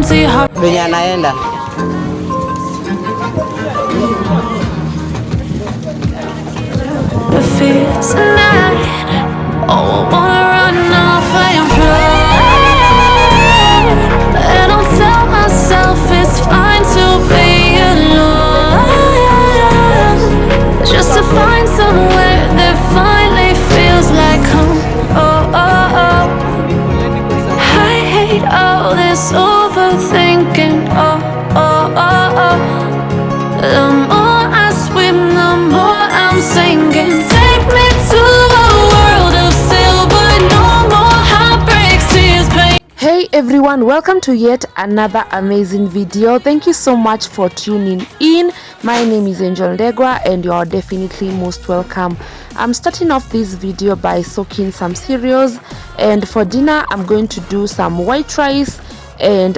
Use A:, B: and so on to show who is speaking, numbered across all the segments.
A: empty heart.
B: Venye anaenda
A: The fear tonight. Oh, I wanna run off and fly. And I'll tell myself it's fine to be alone, just to find somewhere that finally feels like home. Oh, oh, oh. I hate all this overthinking. Oh, oh, oh, oh. The more I swim, the more I'm sinking. Take me to a world of silver, no more heartbreaks, tears, pain.
C: Hey everyone, welcome to yet another amazing video. Thank you so much for tuning in. My name is Angel Ndegwa and you are definitely most welcome. I'm starting off this video by soaking some cereals, and for dinner I'm going to do some white rice and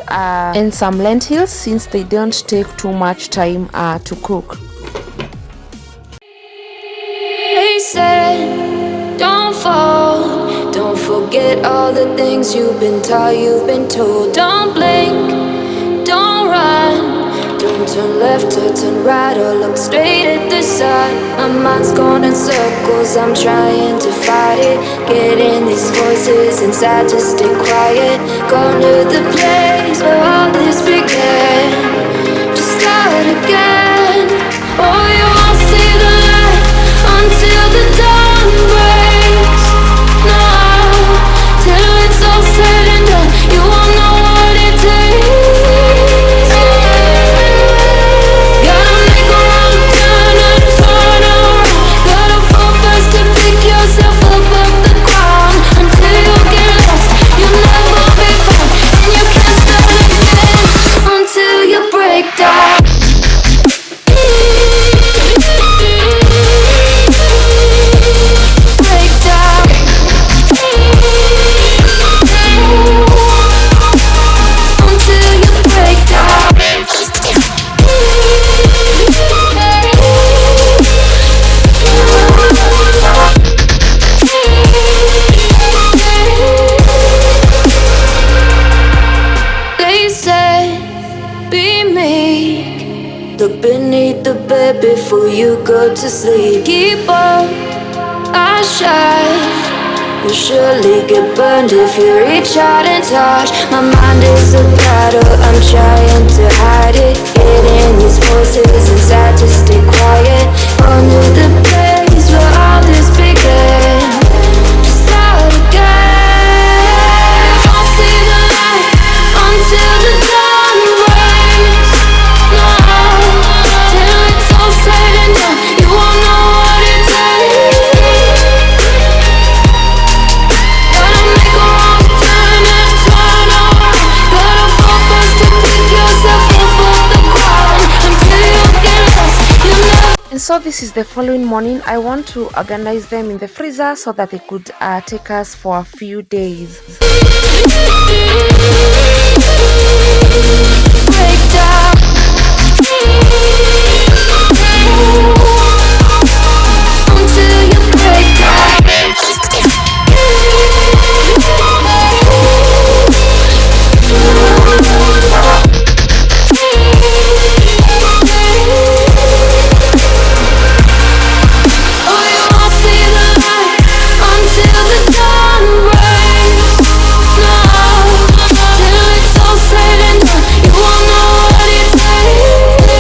C: some lentils, since they don't take too much time to cook.
A: They said, don't fall, don't forget all the things you've been taught, you've been told. Don't blink, don't run, don't turn left or turn right or look straight at the sun. My mind's going in circles, I'm trying to fight it. Getting these voices inside to stay quiet. Going to the place where all this began, to start again. Oh, you won't see the light until the dawn breaks. No, till it's all said and done, you won't know what it takes. Gotta make a wrong turn and turn around. Gotta fall fast to pick yourself up off the ground. Until you get lost, you'll never be found, and you can't start again until you break down. Look beneath the bed before you go to sleep. Keep on, I shine. You'll surely get burned if you reach out and touch. My mind is a battle, I'm trying to hide it. Getting these voices inside to stay quiet. Under the place where all this began, to start again. I'll see the light until the dawn breaks. No, till it's all said and done, you won't know what it takes. Gotta make a wrong turn and turn around. Gotta fall fast to pick yourself up off the ground. Until you get lost, you never.
C: And so this is the following morning. I want to organize them in the freezer so that they could take us for a few days.
A: Break down. Until you break down. Oh, you won't see the light until the dawn breaks. No, till it's all said and done, you won't know what it takes.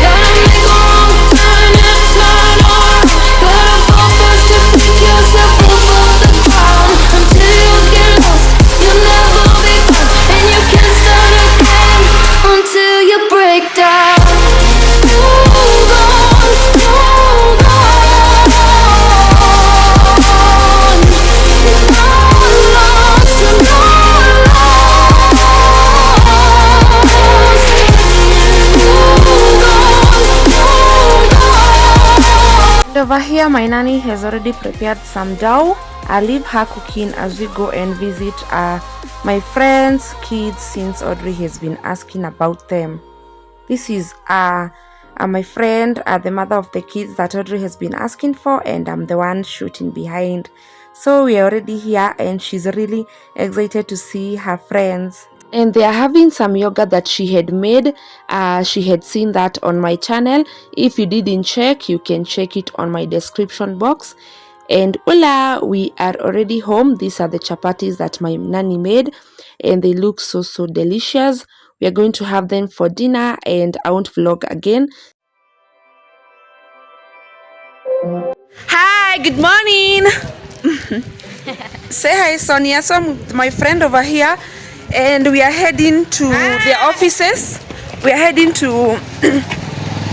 A: Gotta make a wrong turn and turn around. Gotta fall fast to pick yourself up off the ground. Until you get lost, you'll never be found, and you can't start again until you break down. Hold on, hold on. You're not lost, you're not lost. Hold on.
C: And over here my nanny has already prepared some dough. I'll leave her cooking as we go and visit my friends' kids, since Audrey has been asking about them. This is my friend, the mother of the kids that Audrey has been asking for, and I'm the one shooting behind. So we are already here and she's really excited to see her friends. And they are having some yoga that she had made. She had seen that on my channel. If you didn't check, you can check it on my description box. And hola, we are already home. These are the chapatis that my nanny made, and they look so delicious. We are going to have them for dinner, and I won't vlog again. Hi, good morning. Say hi, Sonia. So I'm with my friend over here, and we are heading to the offices. We are heading to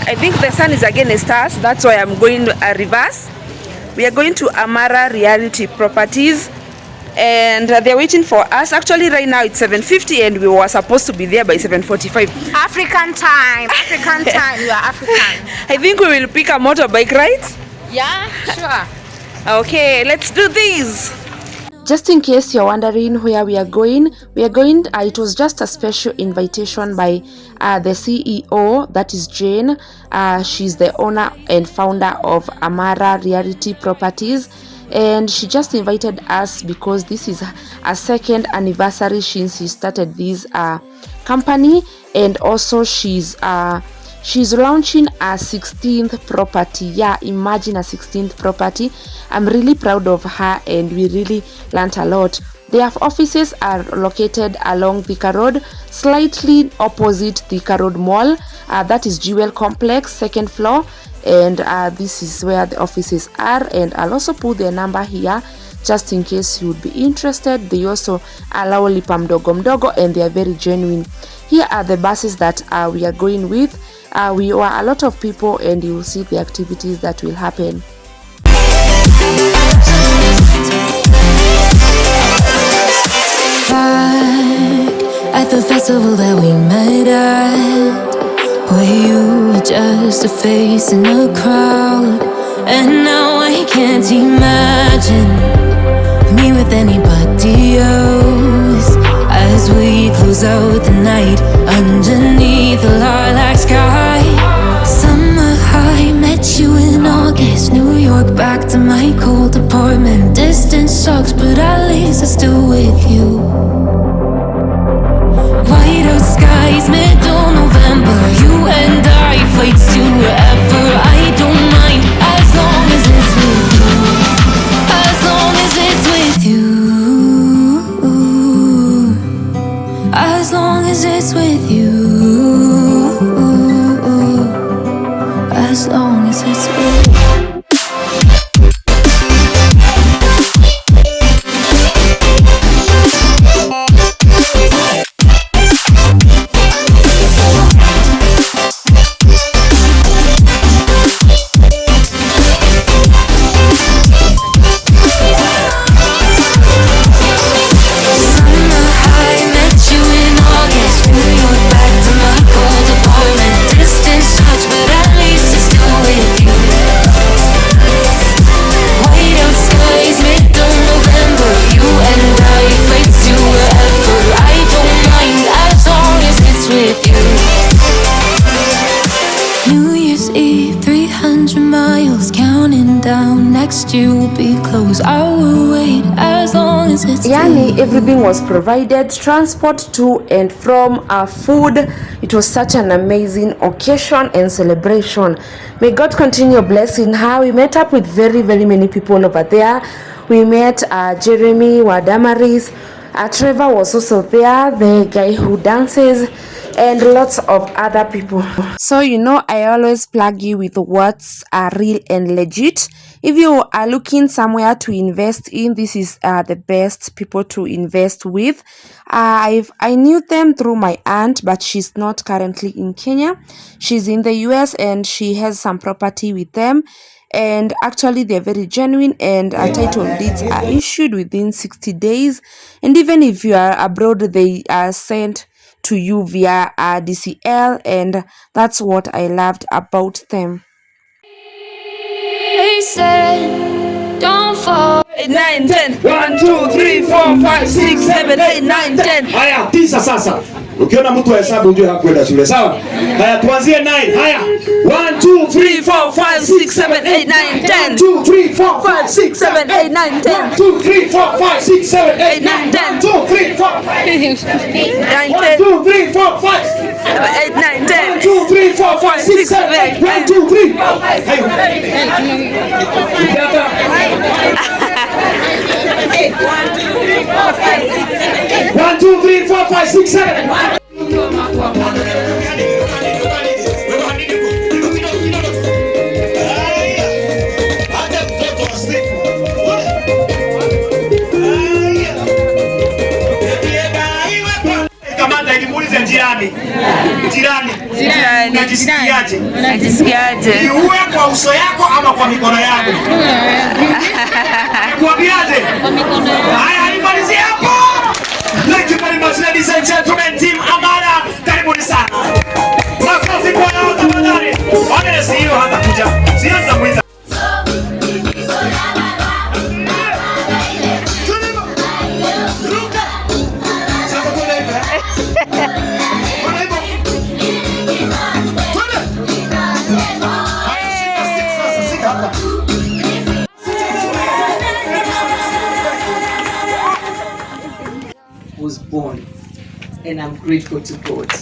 C: I think the sun is against us, that's why I'm going reverse. We are going to Amara Realty Properties, and they're waiting for us. Actually right now it's 7:50 and we were supposed to be there by 7:45.
B: African time. You are African.
C: I think we will pick a motorbike, right?
B: Yeah, sure.
C: Okay, let's do this. Just in case you're wondering where we are going, it was just a special invitation by the CEO, that is Jane. She's the owner and founder of Amara Realty Properties, and she just invited us because this is a second anniversary since she started this company, and also she's launching a 16th property. Yeah, imagine a 16th property. I'm really proud of her and we really learned a lot. Their offices are located along Thika Road, slightly opposite Thika Road Mall. That is Jewel Complex, second floor. And this is where the offices are. And I'll also put their number here just in case you would be interested. They also allow lipa mdogo mdogo and they are very genuine. Here are the buses that we are going with. We were a lot of people and you will see the activities that will happen.
A: Back at the festival that we met at, where you were just a face in a crowd, and now I can't imagine me with anybody else. As we close out the night underneath the lilac sky, summer high, met you in August, New York, back to my cold apartment. Distance sucks, but at least I'm still with you. White out skies, middle November, you and I, flights to wherever. I don't mind as long as it's with you. As long as it's with you. As long as it's with you. As long as it's with you.
C: Yani everything was provided, transport to and from, food. It was such an amazing occasion and celebration. May God continue blessing her. We met up with very many people over there. We met Jeremy Wadamaris. Trevor was also there, the guy who dances, and lots of other people. So I always plug you with what's real and legit. If you are looking somewhere to invest in, this is the best people to invest with. I knew them through my aunt, but she's not currently in Kenya. She's in the US and she has some property with them. And actually they're very genuine, and title deeds are issued within 60 days. And even if you are abroad, they are sent to you via DCL, and that's what I loved about them.
A: They said, don't fall.
D: 8, 9, 10. 1, 2, 3, 4, 5, 6, 7, 8, 9, 10.
E: Haya, 9 sasa. Ukiona mtu wa hesabu ujue hakwenda shule, sawa? Haya, tuanzie 9. Haya. 1, 2, 3, 4, 5, 6, 7, 8, 9, 10. 1, 2, 3, 4, 5, 6, 7, 8, 9, 10. 1, 2, 3, 4, 5, 6, 7, 8, 9, 10. 1, 2, 3, 4, 5, 6, 7, 8, 9, 10. 1, 2, 3, 4, 5, 8, 9, 10. 1, 2, 3, 4, 5, 6, 7, 8. 1, 2, 3, 4, 5. Hey. 1, 2, 3, 4, 5, 6, 7. Kamanda ilimuuliza jirani, unajisikiaje? Uwe kwa uso yako ama kwa mikono yako? Kuambiaje? Haya, nimalizie hapo. Thank you very much, ladies and gentlemen, team Amara, karibuni sana. Makofi kwa yao tafadhali. Wale sio hata kuja. Sio tunamuita.
F: Was born, and I'm grateful to God.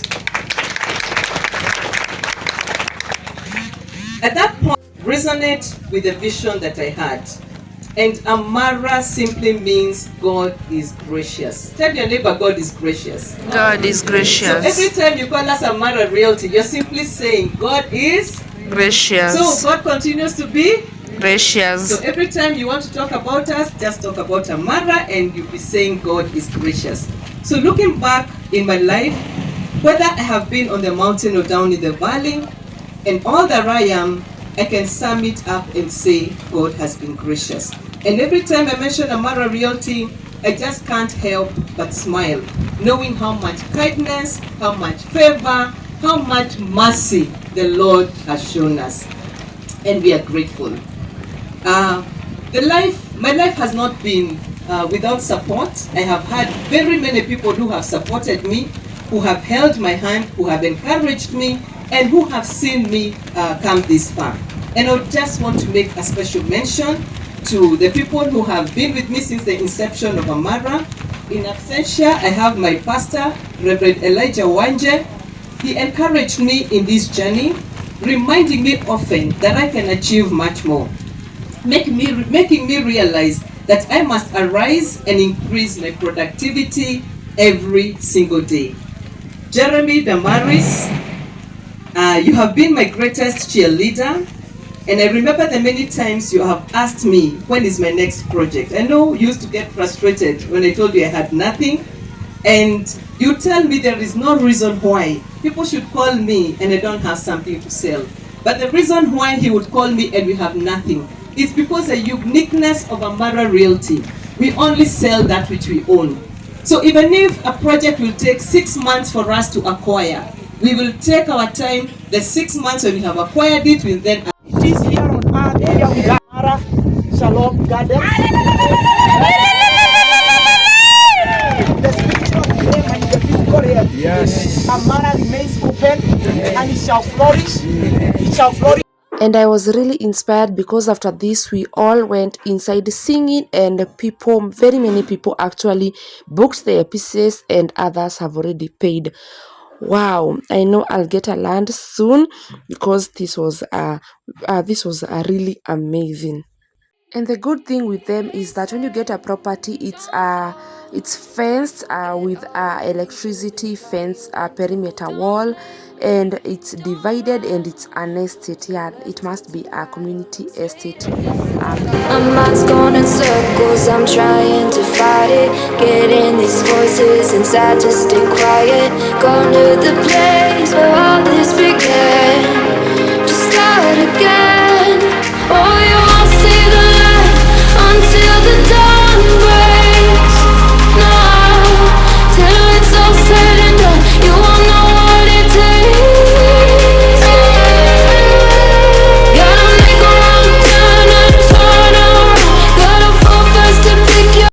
F: At that point, resonate with the vision that I had. And Amara simply means God is gracious. Tell your neighbor, God is gracious.
D: God is gracious.
F: So every time you call us Amara Realty, you're simply saying God is
D: gracious.
F: So God continues to be
D: gracious.
F: So every time you want to talk about us, just talk about Amara and you'll be saying God is gracious. So looking back in my life, whether I have been on the mountain or down in the valley, and all that I am, I can sum it up and say God has been gracious. And every time I mention Amara Realty, I just can't help but smile, knowing how much kindness, how much favor, how much mercy the Lord has shown us. And we are grateful. My life has not been without support. I have had very many people who have supported me, who have held my hand, who have encouraged me, and who have seen me come this far. And I just want to make a special mention to the people who have been with me since the inception of Amara. In absentia, I have my pastor, Reverend Elijah Wanje. He encouraged me in this journey, reminding me often that I can achieve much more, making me realize that I must arise and increase my productivity every single day. Jeremy Damaris, you have been my greatest cheerleader, and I remember the many times you have asked me, when is my next project? I know you used to get frustrated when I told you I had nothing, and you tell me there is no reason why people should call me and I don't have something to sell. But the reason why he would call me and we have nothing is because the uniqueness of Amara Realty. We only sell that which we own. So even if a project will take 6 months for us to acquire, we will take our time. The 6 months when we have acquired it, we'll then.
G: It is here on earth, here with Amara Shalom Gardens. The spiritual realm and the physical realm. Yes. Amara remains open and it shall flourish. It shall flourish.
C: And I was really inspired because after this we all went inside singing, and very many people actually booked their pieces and others have already paid. Wow, I know I'll get a land soon because this was really amazing. And the good thing with them is that when you get a property, it's fenced with electricity fence, perimeter wall, and it's divided and it's an estate. Yeah, it must be a community estate.
A: My mind's going in circles, I'm trying to fight it. Getting these voices inside to stay quiet. Gone to the place where all this began.